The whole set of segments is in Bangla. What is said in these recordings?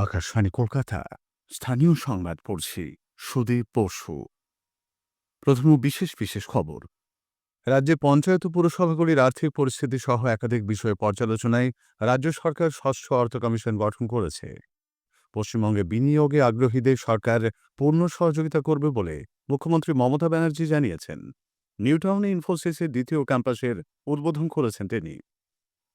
আকাশবাণী কলকাতা স্থানীয় সংবাদ পড়ছি সুদীপ বসু। প্রথম বিশেষ বিশেষ খবর। রাজ্যে পঞ্চায়েত ও পুরসভাগুলির আর্থিক পরিস্থিতি সহ একাধিক বিষয়ে পর্যালোচনায় রাজ্য সরকার ষষ্ঠ অর্থ কমিশন গঠন করেছে। পশ্চিমবঙ্গে বিনিয়োগে আগ্রহীদের সরকার পূর্ণ সহযোগিতা করবে বলে মুখ্যমন্ত্রী মমতা ব্যানার্জি জানিয়েছেন। নিউটাউনে ইনফোসিসের দ্বিতীয় ক্যাম্পাসের উদ্বোধন করেছেন তিনি।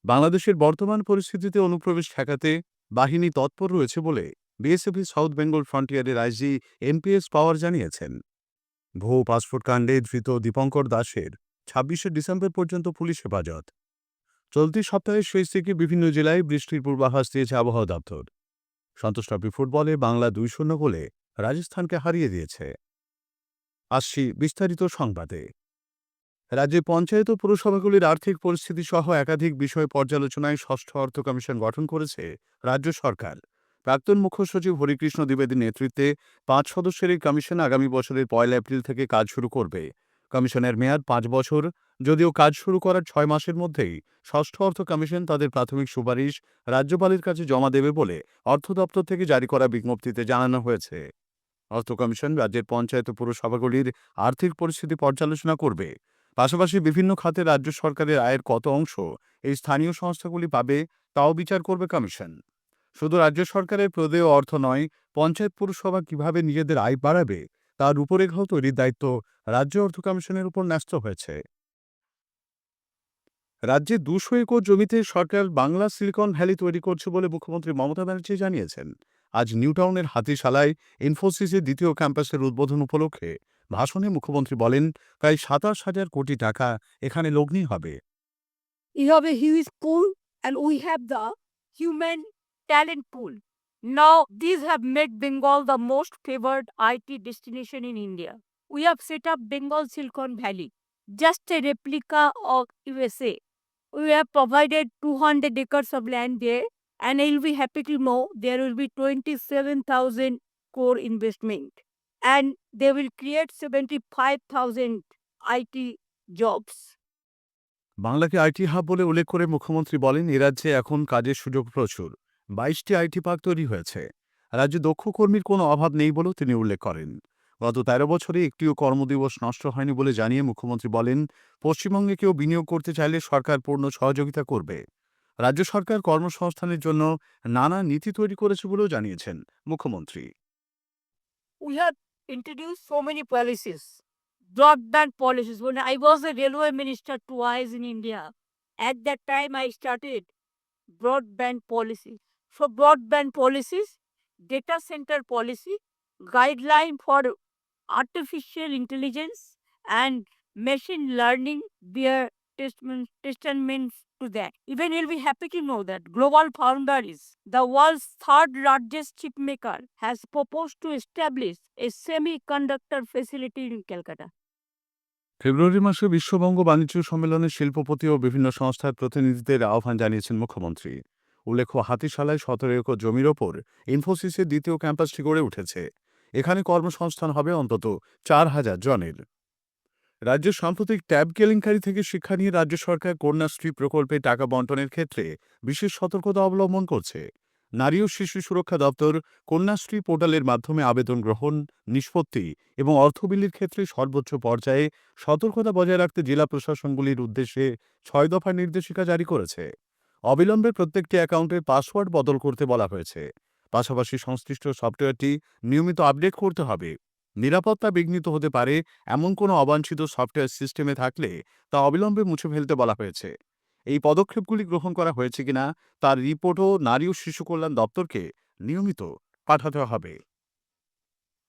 বাংলাদেশের বর্তমান পরিস্থিতিতে অনুপ্রবেশ ঠেকাতে বাহিনী তৎপর রয়েছে বলে বিএসএফ সাউথ বেঙ্গল ফ্রন্টিয়ারের আইজি এমপিএস পাওয়ার জানিয়েছেন। ভুয়ো পাসপোর্ট কাণ্ডে ধৃত দীপঙ্কর দাসের ২৬শে ডিসেম্বর পর্যন্ত পুলিশ হেফাজত। চলতি সপ্তাহের শেষ থেকে বিভিন্ন জেলায় বৃষ্টির পূর্বাভাস দিয়েছে আবহাওয়া দপ্তর। সন্তোষ ট্রফি ফুটবলে বাংলা ২-০ গোলে রাজস্থানকে হারিয়ে দিয়েছে। আসছি বিস্তারিত সংবাদে। রাজ্যে পঞ্চায়েত ও পুরসভাগুলির আর্থিক পরিস্থিতি সহ একাধিক বিষয় পর্যালোচনায় ষষ্ঠ অর্থ কমিশন গঠন করেছে রাজ্য সরকার। প্রাক্তন মুখ্য সচিব হরিকৃষ্ণ দ্বিবেদীর নেতৃত্বে ৫ সদস্যের এই কমিশন আগামী বছরের ১ এপ্রিল থেকে কাজ শুরু করবে। কমিশনের মেয়াদ ৫ বছর, যদিও কাজ শুরু করার ৬ মাসের মধ্যেই ষষ্ঠ অর্থ কমিশন তাদের প্রাথমিক সুপারিশ রাজ্যপালের কাছে জমা দেবে বলে অর্থ দপ্তর থেকে জারি করা বিজ্ঞপ্তিতে জানানো হয়েছে। অর্থ কমিশন রাজ্যের পঞ্চায়েত ও পুরসভাগুলির আর্থিক পরিস্থিতি পর্যালোচনা করবে। পাশাপাশি বিভিন্ন খাতে রাজ্য সরকারের আয়ের কত অংশ এই স্থানীয় সংস্থাগুলি পাবে তাও বিচার করবে কমিশন। শুধু রাজ্য সরকারের প্রদেয় অর্থ নয়, পঞ্চায়েত পুরসভা কিভাবে নিজেদের আয় বাড়াবে তার রূপরেখাও তৈরির দায়িত্ব রাজ্য অর্থ কমিশনের উপর ন্যস্ত হয়েছে। রাজ্যে ২০০ একর জমিতে সরকার বাংলা সিলিকন ভ্যালি তৈরি করছে বলে মুখ্যমন্ত্রী মমতা ব্যানার্জি জানিয়েছেন। আজ নিউটাউনের হাতিশালায় ইনফোসিসের দ্বিতীয় ক্যাম্পাসের উদ্বোধন উপলক্ষে ভাষণে মুখ্যমন্ত্রী বলেন, প্রায় ২৭,০০০ কোটি টাকা এখানে লগ্নি হবে। You have a huge pool, and we have the human talent pool. Now, these have made Bengal the most favored IT destination in India. We have set up Bengal Silicon Valley, just a replica of USA. We have provided 200 acres of land there, and you'll be happy to know there will be 27,000 core investment, and they will create 75,000 IT jobs. বাংলাকে আইটি হাব বলে উল্লেখ করে মুখ্যমন্ত্রী বলেন, এ রাজ্যে এখন কাজের সুযোগ প্রচুর। ২২টি আইটি পার্ক তৈরি হয়েছে। রাজ্যে দক্ষ কর্মীর কোনো অভাব নেই বলেও তিনি উল্লেখ করেন। গত ১৩ বছরে একটিও কর্মদিবস নষ্ট হয়নি বলে জানিয়ে মুখ্যমন্ত্রী বলেন, পশ্চিমবঙ্গে কেউ বিনিয়োগ করতে চাইলে সরকার পূর্ণ সহযোগিতা করবে। রাজ্য সরকার কর্মসংস্থানের জন্য নানা নীতি তৈরি করেছে বলেও জানিয়েছেন মুখ্যমন্ত্রী। We have introduced so many policies, broadband policies. When I was a railway minister twice in India, at that time I started broadband policy. So broadband policies, data center policy, guideline for artificial intelligence and machine learning, their testaments to that. Even you'll be happy to know that Global Foundries, the world's third largest chip maker, has proposed to establish a semiconductor facility in Calcutta. ফেব্রুয়ারি মাসে বিশ্ববঙ্গ বাণিজ্য সম্মেলনে শিল্পপতি ও বিভিন্ন সংস্থার প্রতিনিধিদের আহ্বান জানিয়েছেন মুখ্যমন্ত্রী। উল্লেখ্য, হাতিশালায় ১৭ একর জমির ওপর ইনফোসিসের দ্বিতীয় ক্যাম্পাসটি গড়ে উঠেছে। এখানে কর্মসংস্থান হবে অন্তত ৪,০০০ জনের। রাজ্যের সাম্প্রতিক ট্যাব কেলেঙ্কারি থেকে শিক্ষা নিয়ে রাজ্য সরকার কন্যাশ্রী প্রকল্পে টাকা বন্টনের ক্ষেত্রে বিশেষ সতর্কতা অবলম্বন করছে। নারী ও শিশু সুরক্ষা দপ্তর কন্যাশ্রী পোর্টালের মাধ্যমে আবেদন গ্রহণ, নিষ্পত্তি এবং অর্থ বিলির ক্ষেত্রে সর্বোচ্চ পর্যায়ে সতর্কতা বজায় রাখতে জেলা প্রশাসনগুলির উদ্দেশ্যে ৬ দফা নির্দেশিকা জারি করেছে। অবিলম্বে প্রত্যেকটি অ্যাকাউন্টের পাসওয়ার্ড বদল করতে বলা হয়েছে। পাশাপাশি সংশ্লিষ্ট সফটওয়্যারটি নিয়মিত আপডেট করতে হবে। নিরাপত্তা বিঘ্নিত হতে পারে এমন কোনো অবাঞ্ছিত সফটওয়্যার সিস্টেমে থাকলে তা অবিলম্বে মুছে ফেলতে বলা হয়েছে। এই পদক্ষেপগুলি গ্রহণ করা হয়েছে কিনা তার রিপোর্টও নারী ও শিশু কল্যাণ দপ্তরকে নিয়মিত পাঠাতে হবে।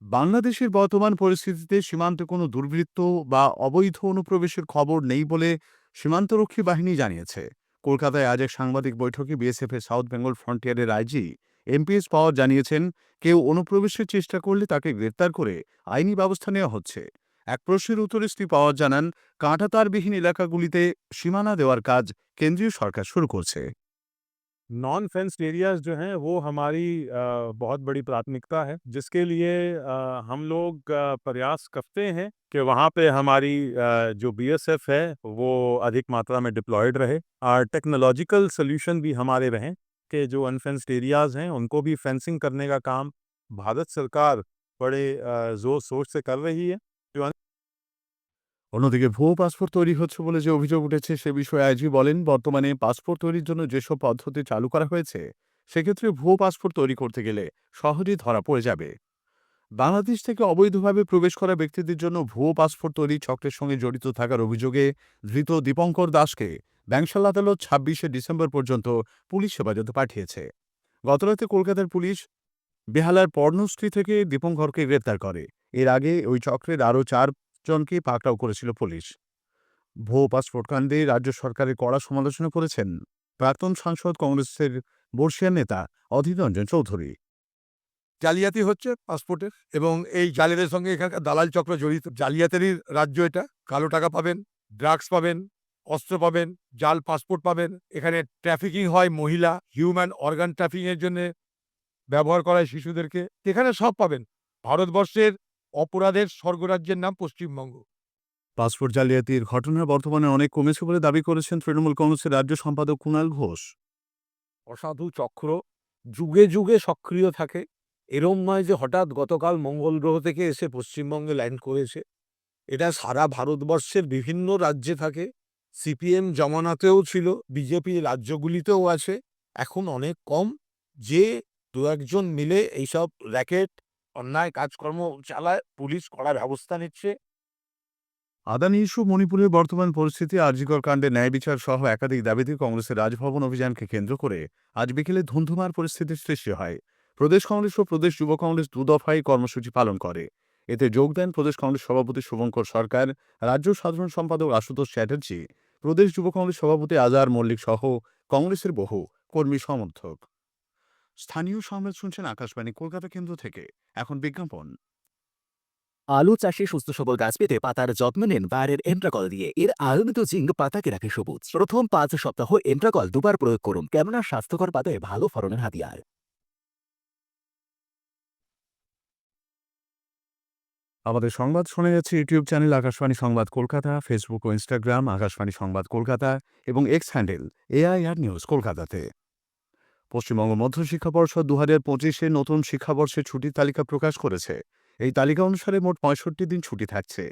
বাংলাদেশের বর্তমান পরিস্থিতিতে সীমান্তে কোনো দুর্বৃত্ত বা অবৈধ অনুপ্রবেশের খবর নেই বলে সীমান্তরক্ষী বাহিনী জানিয়েছে। কলকাতায় আজ এক সাংবাদিক বৈঠকে বিএসএফের সাউথ বেঙ্গল ফ্রন্টিয়ারের আইজি এমপিএস পাওয়ার জানিয়েছেন, কেউ অনুপ্রবেশের চেষ্টা করলে তাকে গ্রেপ্তার করে আইনি ব্যবস্থা নেওয়া হচ্ছে। এক প্রশ্নের উত্তরে শ্রী পাওয়ার জানান, কাঁটাতারবিহীন এলাকাগুলিতে সীমানা দেওয়ার কাজ কেন্দ্রীয় সরকার শুরু করছে। नॉन फेंस्ड एरियाज़ जो हैं वो हमारी बहुत बड़ी प्राथमिकता है, जिसके लिए हम लोग प्रयास करते हैं कि वहाँ पे हमारी जो बीएसएफ है वो अधिक मात्रा में डिप्लॉयड रहे और टेक्नोलॉजिकल सॉल्यूशन भी हमारे रहें के जो अनफेंस्ड एरियाज़ हैं, उनको भी फेंसिंग करने का काम भारत सरकार बड़े ज़ोर शोर से कर रही है। जो অন্যদিকে ভুয়ো পাসপোর্ট তৈরি হচ্ছে বলে যে অভিযোগ উঠেছে সে বিষয়ে আইজি বলেন, বর্তমানে পাসপোর্ট তৈরির জন্য যেসব পদ্ধতি চালু করা হয়েছে সেক্ষেত্রে ভুয়ো পাসপোর্ট তৈরি করতে গেলে সহজেই ধরা পড়ে যাবে। বাংলাদেশ থেকে অবৈধভাবে প্রবেশ করা ব্যক্তিদের জন্য ভুয়ো পাসপোর্ট তৈরি চক্রের সঙ্গে জড়িত থাকার অভিযোগে ধৃত দীপঙ্কর দাসকে ব্যাংশাল আদালত ২৬শে ডিসেম্বর পর্যন্ত পুলিশ হেফাজতে পাঠিয়েছে। গতরাতে কলকাতার পুলিশ বেহালার পর্ণশ্রী থেকে দীপঙ্করকে গ্রেপ্তার করে। এর আগে ওই চক্রের আরও ৪ জনকে পাকড়াও করেছিল পুলিশ। ভুয়ো পাসপোর্ট কাণ্ডে রাজ্য সরকারের কড়া সমালোচনা করেছেন প্রাক্তন সাংসদ কংগ্রেসের বর্ষিয়ান নেতা অধীর রঞ্জন চৌধুরী। জালিয়াতি হচ্ছে পাসপোর্টের, এবং এই জালিয়াতির সঙ্গে এখানকার দালাল চক্র জড়িত। জালিয়াতিরই রাজ্য এটা। কালো টাকা পাবেন, ড্রাগস পাবেন, অস্ত্র পাবেন, জাল পাসপোর্ট পাবেন। এখানে ট্রাফিকিং হয়, মহিলা হিউম্যান অর্গান ট্রাফিকিংয়ের জন্য ব্যবহার করা হয় শিশুদেরকে। এখানে সব পাবেন। ভারতবর্ষের অপরাধের স্বর্গরাজ্যের নাম পশ্চিমবঙ্গ। পাসপোর্ট জালিয়াতির ঘটনা বর্তমানে অনেক কমেছে বলে দাবি করেছেন তৃণমূল কংগ্রেসের রাজ্য সম্পাদক কুণাল ঘোষ। অসাধু চক্র যুগে যুগে সক্রিয় থাকে। এরম নয় যে হঠাৎ গতকাল মঙ্গল গ্রহ থেকে এসে পশ্চিমবঙ্গে ল্যান্ড করেছে। এটা সারা ভারতবর্ষের বিভিন্ন রাজ্যে থাকে। সিপিএম জমানাতেও ছিল, বিজেপি রাজ্যগুলিতেও আছে। এখন অনেক কম, যে দু একজন মিলে এইসব র্যাকেট অন্যায় কাজকর্ম চালায়। পুলিশ কড়া ব্যবস্থা নিচ্ছে। আদানি ইস্যু, মণিপুরের বর্তমান পরিস্থিতি, আরজিকর কাণ্ডে ন্যায় বিচার সহ একাধিক দাবিতে কংগ্রেসের রাজভবন অভিযানকে কেন্দ্র করে আজ বিকেলে ধুন্ধুমার পরিস্থিতির সৃষ্টি হয়। প্রদেশ কংগ্রেস ও প্রদেশ যুব কংগ্রেস দুদফায় কর্মসূচি পালন করে। এতে যোগ দেন প্রদেশ কংগ্রেস সভাপতি শুভঙ্কর সরকার, রাজ্য সাধারণ সম্পাদক আশুতোষ চ্যাটার্জি, প্রদেশ যুব কংগ্রেস সভাপতি আজহার মল্লিক সহ কংগ্রেসের বহু কর্মী সমর্থক। স্থানীয় সংবাদ শুনছেন আকাশবাণী কলকাতা কেন্দ্র থেকে। এখন বিজ্ঞাপন। আলু চাষে সুস্থ সবল গাছ পেতে পাতার যত্ন নিন বায়ারের এন্ট্রাকল দিয়ে। এর আয়নিত জিঙ্ক পাতাকে রাখে সবুজ। প্রথম ৫ সপ্তাহ এন্ট্রাকল দুবার প্রয়োগ করুন, কেননা স্বাস্থ্যকর পাতায় ভালো ফলনের হাতিয়ার। আমাদের সংবাদ শোনা যাচ্ছে ইউটিউব চ্যানেল আকাশবাণী সংবাদ কলকাতা, ফেসবুক ও ইনস্টাগ্রাম আকাশবাণী সংবাদ কলকাতা এবং এক্স হ্যান্ডেল এআইআর নিউজ কলকাতাতে। পশ্চিমবঙ্গ মধ্যশিক্ষা পর্ষদ ২০২৫-এ নতুন শিক্ষাবর্ষের ছুটির তালিকা প্রকাশ করেছে। এই তালিকা অনুসারে মোট ৬৫ দিন ছুটি থাকছে।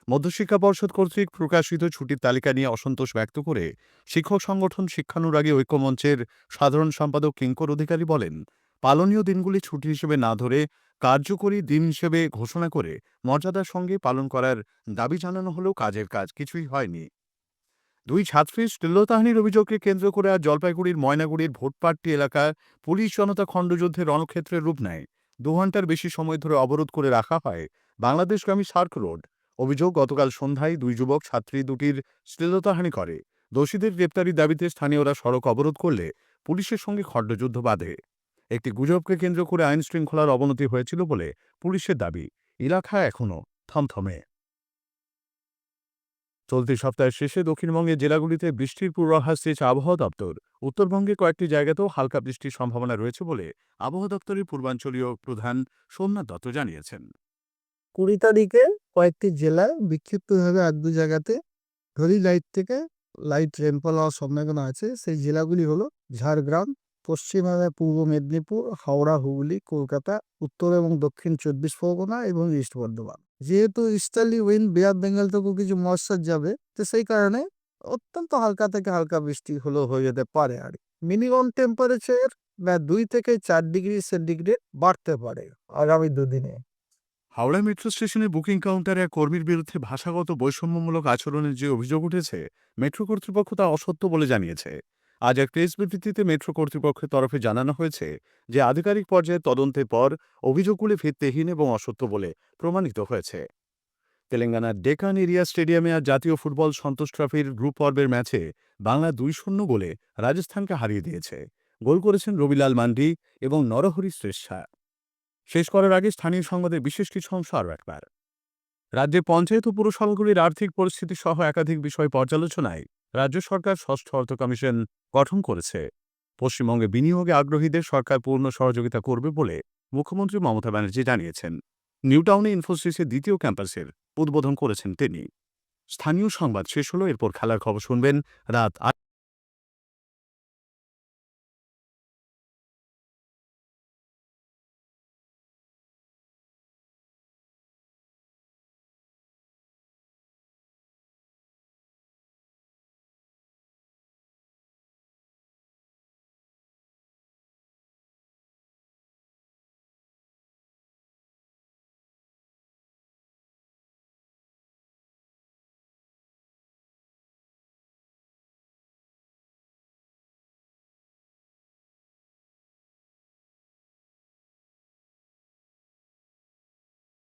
মধ্যশিক্ষা পর্ষদ কর্তৃক প্রকাশিত ছুটির তালিকা নিয়ে অসন্তোষ ব্যক্ত করে শিক্ষক সংগঠন শিক্ষানুরাগী ঐক্যমঞ্চের সাধারণ সম্পাদক কিঙ্কর অধিকারী বলেন, পালনীয় দিনগুলি ছুটি হিসেবে না ধরে কার্যকরী দিন হিসেবে ঘোষণা করে মর্যাদার সঙ্গে পালন করার দাবি জানানো হলেও কাজের কাজ কিছুই হয়নি। ২ ছাত্রীর শ্লীলতাহানির অভিযোগকে কেন্দ্র করে আজ জলপাইগুড়ির ময়নাগুড়ির ভোটপাট্টি এলাকার পুলিশ জনতা খণ্ডযুদ্ধের রণক্ষেত্রের রূপ নেয়। ২ ঘণ্টার বেশি সময় ধরে অবরোধ করে রাখা হয় বাংলাদেশগামী সার্ক রোড। অভিযোগ, গতকাল সন্ধ্যায় ২ যুবক ছাত্রী দুটির শ্লীলতাহানি করে। দোষীদের গ্রেপ্তারির দাবিতে স্থানীয়রা সড়ক অবরোধ করলে পুলিশের সঙ্গে খণ্ডযুদ্ধ বাধে। একটি গুজবকে কেন্দ্র করে আইন শৃঙ্খলার অবনতি হয়েছিল বলে পুলিশের দাবি। এলাকা এখনও থমথমে। চলতি সপ্তাহের শেষে দক্ষিণবঙ্গের জেলাগুলিতে বৃষ্টির পূর্বাভাস দিয়েছে আবহাওয়া দপ্তর। উত্তরবঙ্গে কয়েকটি জায়গাতেও হালকা বৃষ্টির সম্ভাবনা রয়েছে বলে আবহাওয়া দপ্তরের পূর্বাঞ্চলীয় প্রধান সোমনাথ দত্ত জানিয়েছেন। ২০ তারিখে কয়েকটি জেলায় বিক্ষিপ্তভাবে ১-২ জায়গাতে ভেরি লাইট থেকে লাইট রেনফল হওয়ার সম্ভাবনা আছে। সেই জেলাগুলি হলো ঝাড়গ্রাম, পশ্চিমবঙ্গে পূর্ব মেদিনীপুর, হাওড়া, হুগলি, কলকাতা, উত্তর এবং দক্ষিণ ২৪ পরগনা এবং ইস্ট বর্ধমান। যেহেতু ইস্টার্লি উইন্ড বে অফ বেঙ্গল থেকেও কিছু ময়েশ্চার যাবে, তো সেই কারণে অত্যন্ত হালকা থেকে হালকা বৃষ্টি হলেও হয়ে যেতে পারে। আর মিনিমাম টেম্পারেচার ২ থেকে ৪ ডিগ্রি সেন্টিগ্রেড বাড়তে পারে আগামী দুদিনে। হাওড়া মেট্রো স্টেশনের বুকিং কাউন্টারে এক কর্মীর বিরুদ্ধে ভাষাগত বৈষম্যমূলক আচরণের যে অভিযোগ উঠেছে, মেট্রো কর্তৃপক্ষ তা অসত্য বলে জানিয়েছে। আজ এক প্রেস বিবৃতিতে মেট্রো কর্তৃপক্ষের তরফে জানানো হয়েছে যে আধিকারিক পর্যায়ে তদন্তের পর অভিযোগগুলি ভিত্তিহীন এবং অসত্য বলে প্রমাণিত হয়েছে। তেলেঙ্গানার ডেকান এরিয়া স্টেডিয়ামে আজ জাতীয় ফুটবল সন্তোষ ট্রফির গ্রুপ পর্বের ম্যাচে বাংলা ২-০ গোলে রাজস্থানকে হারিয়ে দিয়েছে। গোল করেছেন রবিলাল মান্ডি এবং নরহরি শ্রেষ্ঠা। শেষ করার আগে স্থানীয় সংবাদের বিশেষ কিছু অংশ আরও একবার। রাজ্যে পঞ্চায়েত ও পুরসভাগুলির আর্থিক পরিস্থিতি সহ একাধিক বিষয় পর্যালোচনায় রাজ্য সরকার ষষ্ঠ অর্থ কমিশন গঠন করেছে। পশ্চিমবঙ্গে বিনিয়োগে আগ্রহীদের সরকার পূর্ণ সহযোগিতা করবে বলে মুখ্যমন্ত্রী মমতা ব্যানার্জি জানিয়েছেন। নিউটাউনে ইনফোসিসের ২য় ক্যাম্পাসের উদ্বোধন করেছেন তিনি। স্থানীয় সংবাদ শেষ হলো, এরপর খেলার খবর শুনবেন রাত ৮।